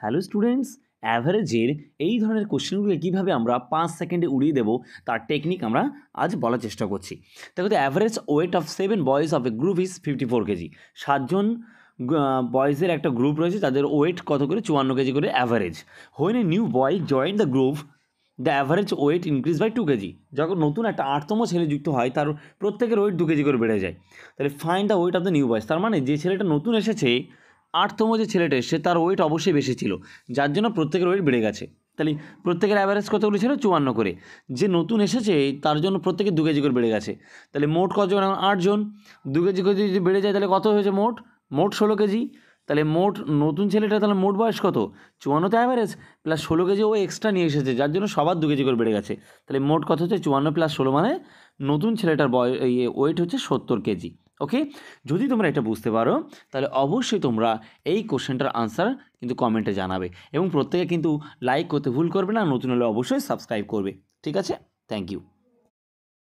Hello students, অ্যাভারেজের এই ধরনের কোশ্চেনগুলো কীভাবে আমরা 5 সেকেন্ডে উড়িয়ে দেবো তার টেকনিক আমরা আজ বলার চেষ্টা করছি। দেখো, the average weight of 7 boys of a group is 54 KG. 7জন বয়েজের একটা গ্রুপ রয়েছে, তাদের ওয়েট কত করে? 54 কেজি করে average. When a new boy join the group, the average weight increase by 2 KG. যখন নতুন একটা 8তম ছেলে যুক্ত হয়, তার প্রত্যেকের ওয়েট 2 কেজি করে বেড়ে যায়। তাহলে find the weight of the new boys, তার মানে যে ছেলেটা নতুন এসেছে, 8তম যে ছেলেটা এসছে, তার ওয়েট অবশ্যই বেশি ছিল, যার জন্য প্রত্যেকের ওয়েট বেড়ে গেছে। তাহলে প্রত্যেকের অ্যাভারেজ কতগুলো ছিল? 54 করে। যে নতুন এসেছে তার জন্য প্রত্যেকের 2 কেজি করে বেড়ে গেছে। তাহলে মোট কতজন? 8জন। 2 কেজি করে যদি বেড়ে যায় তাহলে কত হয়েছে? মোট 16 কেজি। তাহলে মোট নতুন ছেলেটা, তাহলে মোট বয়স কত? 54তে অ্যাভারেজ প্লাস 16 কেজি ও এক্সট্রা নিয়ে এসেছে, যার জন্য সবার 2 কেজি করে বেড়ে গেছে। তাহলে মোট কত হচ্ছে? 54 প্লাস 16, মানে নতুন ছেলেটার ওয়েট হচ্ছে 70 কেজি। ওকে, যদি তোমরা এটা বুঝতে পারো তাহলে অবশ্যই তোমরা এই কোশ্চেনটার আনসার কিন্তু কমেন্টে জানাবে, এবং প্রত্যেকে কিন্তু লাইক করতে ভুল করবে না, নতুন হলে অবশ্যই সাবস্ক্রাইব করবে। ঠিক আছে, থ্যাংক ইউ।